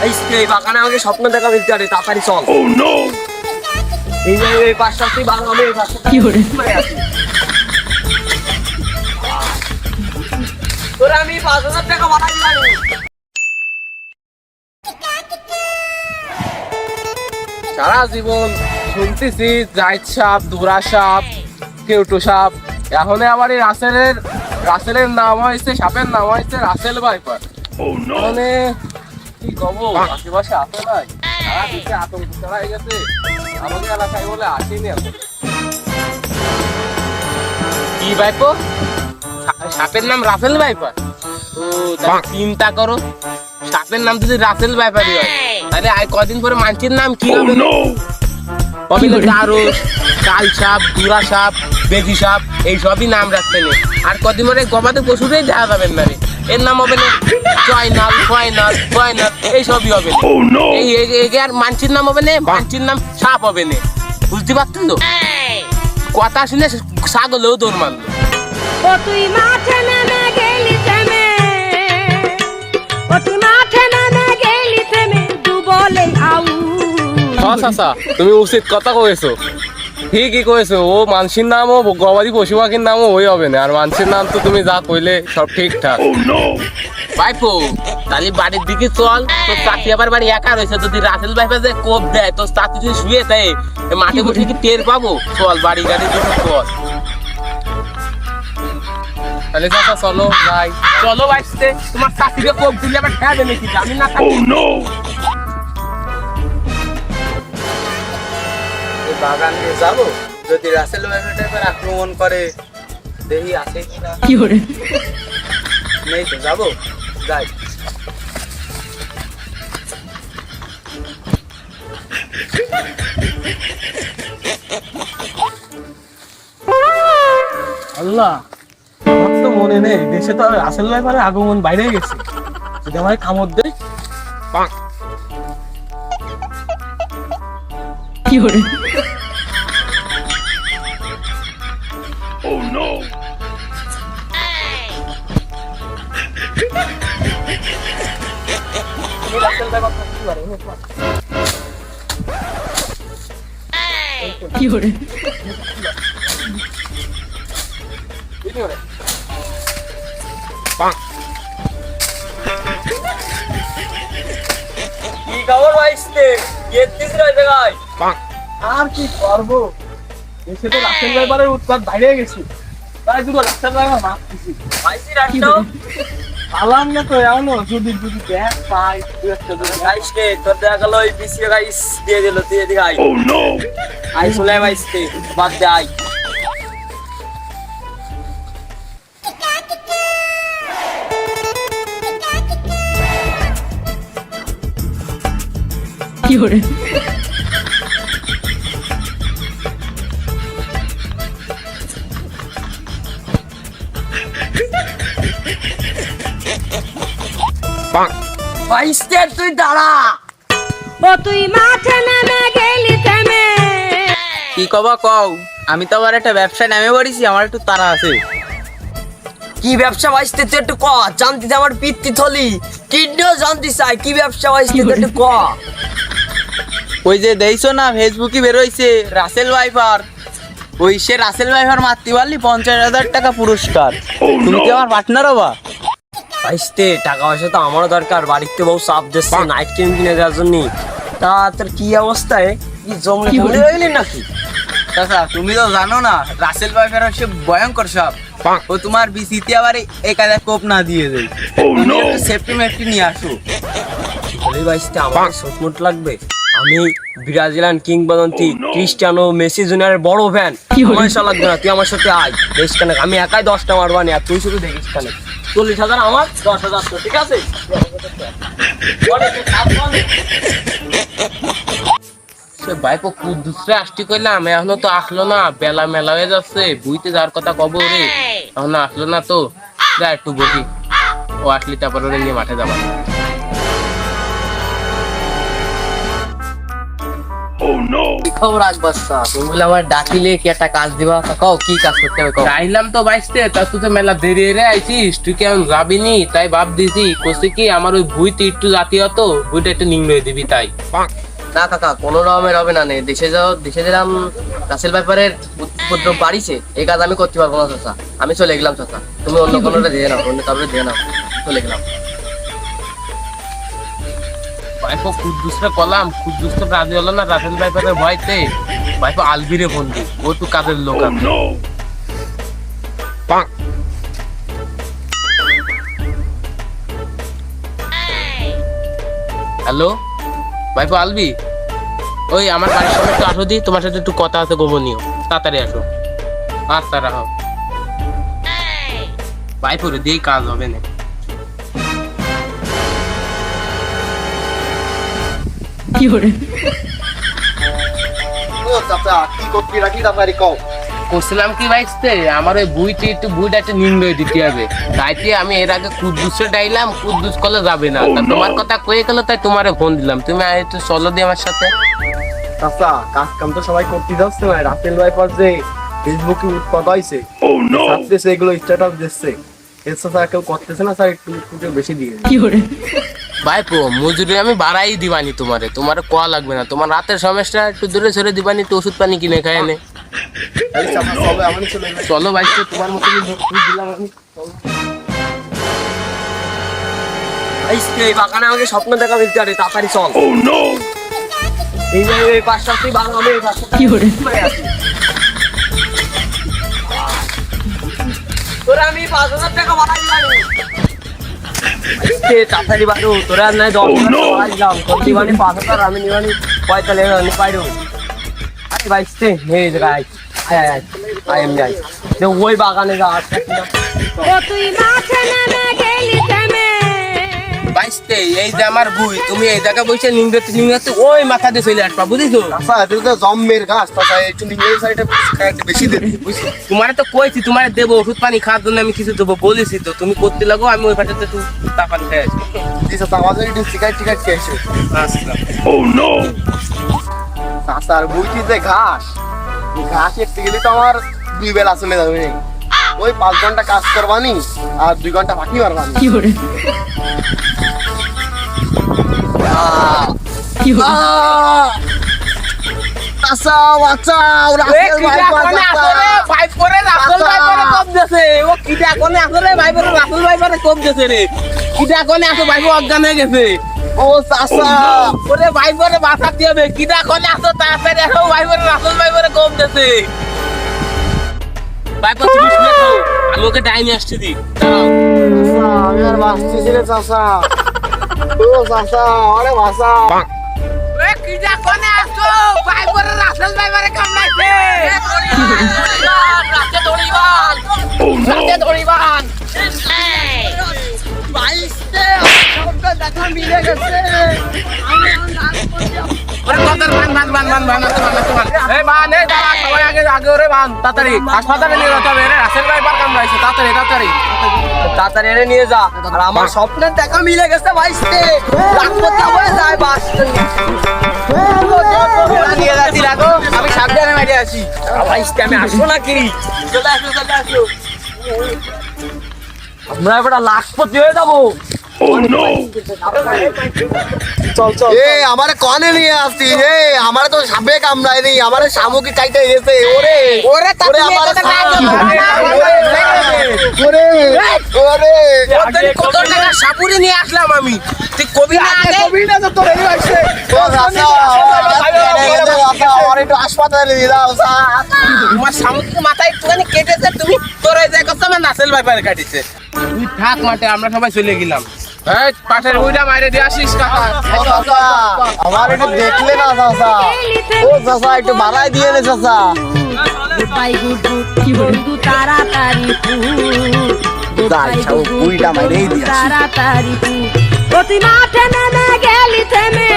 এই বাগানে আমাকে স্বপ্ন দেখা মিলতে পারে, তাড়াতাড়ি চল। এই যে এই পাঁচটা তুই বাগান, আমি এই পাঁচটা কি করে তোরা আমি 5,000 টাকা বাড়াই দিলাম। সারা জীবন শুনতেছি জাইদ সাপ, দুরা সাপ, কেউটু সাপ, এখন আবার এই রাসেলের নাম হয়েছে, সাপের নাম হয়েছে রাসেল ভাইপার। মানে কি কব, আশেপাশে আসে নাই, সারা দেশে আতঙ্ক ছড়াই গেছে, আমাদের এলাকায় বলে আসেনি এখন। কি ভাইপো, সাপের নাম রাসেল ভাইপার? ও চিন্তা করো, সাপের নাম যদি রাসেল ভাইপারই হয়, তাহলে আর কদিন পরে মানুষের নাম কি হবে? দারুস, কাল সাপ, দুরা সাপ, বেজি সাপ, এইসবই নাম রাখতে নেই। আর কদিন পরে গবাদি পশুটাই দেখা যাবেন না রে, এর নাম হবে না জয়নাল, ফয়নাল, ফয়নাল, এইসবই হবে না। এই আর মানুষের নাম হবে না, মানুষের নাম সাপ হবে না। বুঝতে পারছেন তো? কথা শুনে ছাগলেও দৌড় মারলো। ও তুই মাঠে নেমে গেলি থেমে, ও তুই মাঠে নেমে গেলি থেমে, দু বলে আউ। হ্যাঁ চাচা, তুমি উচিত কথা কয়েছো, ঠিকই কয়েছো। ও মানুষের নামও গবাদি পশু পাখির নামও ওই হবে না, আর মানুষের নাম তো তুমি যা কইলে সব ঠিকঠাক। ভাইপো তাহলে বাড়ির দিকে চল, তোর চাচি আবার বাড়ি একা রয়েছে, যদি রাসেল ভাইপা যে কোপ দেয়, তোর চাচি যদি শুয়ে দেয় মাঠে বসে কি টের পাবো? চল বাড়ি গাড়ি দুটো চল। তাহলে চাচা চলো যাই। চলো বাইসতে, তোমার চাচিকে কোপ দিলে আবার খেয়া দেবে কি, আমি না থাকি। বাগান নিয়ে যাবো, যদি রাসেল ভাইপার টাইপের আক্রমণ করে দেখি আছে কিনা। কি করে নেই তো, যাবো, যাই। আল্লাহ, আমার তো মনে নেই, দেশে তো রাসেল ভাইপারের আগমন বাইরে গেছে, যদি আমার কামড় দেয়। কি করে কি করে কি খবর ভাইস্তে, গেছিস রে জায়গায়? আর কি করবো, দেশে তো রাসেল ভাইপারের উৎপাত বাইরে গেছে, তাই দুটো রাসেল ভাইপার মারতেছি। ভাইসি রাখতো পালাম না তো, এমন যদি দেখ পাই দু একটা ধরে। গাইস রে, তোর দেখা গেল ওই পিছিয়ে গাইস দিয়ে দিল, দিয়ে দি গাই। আই চলে ভাইস্তে, বাদ দে আই। কি করে ভাইস্তে তুই দাঁড়া। ও তুই মাঠে নেমে গেলি থেমে। কি কবা কও, আমি তো আবার একটা ব্যবসায় নেমে পড়েছি, আমার একটু তাড়া আছে। কি ব্যবসা ভাইস্তে তুই একটু ক, জানতি আমার পিত্তি থলি কিডনিও জানতি চাই, কি ব্যবসা ভাইস্তে তুই একটু ক। ওই যে দেখছো না ফেসবুকে বেরোইছে রাসেল ভাইপার, ওই সে রাসেল ভাইপার মারতে পারলি 50,000 টাকা পুরস্কার। তুমি কি আমার পার্টনার হবা? ভাইস্তে টাকা পয়সা তো আমারও দরকার, বাড়িতে বহু চাপ দিচ্ছে নাইট ক্রিম কিনে দেওয়ার জন্য। তা তোর কি অবস্থায়, কি জমলে জমলে হয়ে গেলি নাকি? চাচা তুমি তো জানো না রাসেল ভাইপার হচ্ছে ভয়ঙ্কর সাপ, ও তোমার বিসিতে আবার এই কাজে কোপ না দিয়ে দেয়। তুমি একটু সেফটি মেফটি নিয়ে আসো। বলি ভাইস্তে আমার সটমট লাগবে, আমি ব্রাজিলিয়ান কিংবদন্তি ক্রিস্টিয়ানো মেসি জুনিয়রের বড় ফ্যান, পয়সা লাগবে না, তুই আমার সাথে আয়। দেশ কেন আমি একাই 10টা মারবানি, আর তুই শুধু দেখিস কেন। 40,000 আমার, 10,000 তো, ঠিক আছে? ভাইপো দুসরে আসতে কইলাম, এখনো তো আসলো না, বেলা মেলা হয়ে যাচ্ছে, বুঝতে যাওয়ার কথা কব রে, এখনো আসলো না তো। যা একটু বসি, ও আসলি তারপর ওরে নিয়ে মাঠে যাবা। Oh no! কি খবর আকবর শাহ? তুমি বলে আমার ডাকিলে কি একটা কাজ দিবা, তা কও কি কাজ করতে হবে কও। চাইলাম তো বাইসতে, তা তুই তো মেলা দেরি রে আইছিস, তুই কেমন যাবিনি, তাই ভাব দিছি কইছি কি আমার ওই ভুইতে একটু জাতীয় তো ভুইটা একটু নিংড়ে দিবি তাই। না কাকা, কোনো রকমের হবে না নে, দেশে যাও, দেশে দিলাম রাসেল ভাইপারের উপদ্রব বাড়িছে, এই কাজ আমি করতে পারবো না চাচা, আমি চলে গেলাম চাচা, তুমি অন্য কোনোটা দিয়ে নাও, অন্য কাউকে দিয়ে নাও, চলে গেলাম। ভাইপো কুদ্দুসরে কলাম, কুদ্দুস তো রাজি হলো না রাসেল ভাইপারের ভয়তে, ভাইপো আলবিরে ফোন দি, ও তো কাজের লোক আছে। হ্যালো ভাইপো আলবি, ওই আমার বাড়ির সামনে একটু আসো দি, তোমার সাথে একটু কথা আছে গোপনীয়, তাড়াতাড়ি আসো। আচ্ছা রাখো ভাইপো রে, দিয়ে কাজ হবে না। করছিলাম কি ভাইস্তে, আমার ওই বুইটি একটু বুইটা একটু নিম্ন দিতে হবে, তাইতে আমি এর আগে কুদ্দুসে ডাইলাম, কুদ্দুস কলে যাবে না, তা তোমার কথা কয়ে গেল তাই তোমারে ফোন দিলাম, তুমি একটু চলো দি আমার সাথে। চাচা কাজ কাম তো সবাই করতে যাচ্ছে না, রাসেল ভাইপার যে ফেসবুকে উৎপাদ হয়েছে, ছাত্রীছে এগুলো স্ট্যাটাস দিচ্ছে, এর চাচা কেউ করতেছে না স্যার, একটু একটু বেশি দিয়ে ভাইপো মজুরি আমি বাড়াই দিবানি তোমারে, তোমার কোয়া লাগবে না, তোমার রাতের সমস্যা একটু দূরে সরে দিবানি, একটু ওষুধ পানি কিনে খায় এনে। চলো ভাইস্তে, তোমার মতো দিলাম আমি। এই বাগানে আমাকে স্বপ্ন দেখা দিতে পারে, তাড়াতাড়ি চল। এই যে এই পাঁচটা তুই বাগান, আমি এই পাঁচটা কি করে তোরা আমি 5,000 টাকা বাড়াই দিলাম, তাড়াতাড়ি বাড়ো, তোরা নাই 10,000 টাকা বাড়াই দিলাম, তোর দিবানি 5,000, আমি নিবানি 45,000, আমি পাইরো। আরে ভাইস্তে এই জায়গায় আয় এম যাই, যে ওই বাগানে যা আটটা কিনা। ও তুই মাঠে নেমে গেলি থেমে, ভাইস্তে এই যে আমার বুই, তুমি এই জায়গা বসে নিংড়াতে নিংড়াতে ওই মাথা দিয়ে চলে আসবা, বুঝিছো? আচ্ছা এটা তো জম্মের গাছ, তাই একটু নিচের সাইডে বেশি দে, বুঝছো? তোমারে তো কইছি তোমারে দেবো ওষুধ পানি খাওয়ার জন্য, আমি কিছু দেবো বলেছি তো, তুমি করতে লাগো, আমি ওই পাশে একটু তাপানি খেয়ে আসি। জি স্যার, আমাদের একটু সিগারেট টিকাট খেয়েছে। আচ্ছা আর বুঝছি যে ঘাস, এই ঘাস একটু গেলে তো আমার 2 বেলা চলে যাবে, ওই 5 ঘন্টা কাজ করবানি আর 2 ঘন্টা ফাঁকি মারবানি। বাঁচাও বাঁচাও, রাসেল ভাইপার অজ্ঞান হয়ে গেছে। ও চাচা, ওরে ভাই বলে বাঁচাতে হবে, কিনা কোনে আসো তাড়াতাড়ি আসো, ভাই বলে রাসেল ভাই বলে কম দিতেছে। ভাই পা তুমি শুনে তো, আমি ওকে ডাইনি আসছি দি। চাচা, আমি আর বাঁচতেছি রে চাচা, ও চাচা আরে বাঁচা। এ কিনা কোনে আসো, ভাই বলে রাসেল ভাই বলে কামড়াইছে। রাতে দড়িবান, রাতে দড়িবান। বাইসতে সবটা দেখা মিলে গেছে। ওরে কতর বান। এই বান, এই দাঁড়া, সবাই আগে ওরে বান, তাড়াতাড়ি হাসপাতালে নিয়ে যেতে হবে, রে রাসেল ভাই পার কামড়াইছে, তাড়াতাড়ি এনে নিয়ে যা, আর আমার স্বপ্নের দেখা মিলে গেছে বাইসতে, রাখবো হয়ে যায় বাস। নিয়ে যাচ্ছি, রাখো, আমি সাবধানে মাঠে আসি। বাইসতে আমি আসবো নাকি? চলে আসো। আমরা এবার লাখপতি হয়ে যাবো। চল চল, আমারে কনে নিয়ে আসছি রে, আমারে তো সাপে কামড়ায় নি, আমারে শামুকি চাইতে গেছে। ওরে ওরে ওরে আমার কত টাকা সাপুরি নিয়ে আসলাম আমি, তুই কবি না আগে না তোর এই আসছে। ও রাসা আমার একটু হাসপাতালে নিয়ে যাও। তোমার সামুদ্রিক মাথায় একটুখানি কেটেছে, তুমি তোর এই জায়গা আমার নাসেল ভাইপারে কাটিছে। তুই থাক মাঠে, আমরা সবাই চলে গেলাম। এই পাশের উইটা মাইরে দিয়ে আসিস কাকা। আমার একটু দেখলে না চাচা, ও চাচা একটু বাড়াই দিয়ে নে চাচা। গুডবাই গুড বন্ধু তাড়াতাড়ি উইটা মাইরেই দিয়ে আসি। তাড়াতাড়ি ও তুই মাঠে নেমে গেলি থেমে,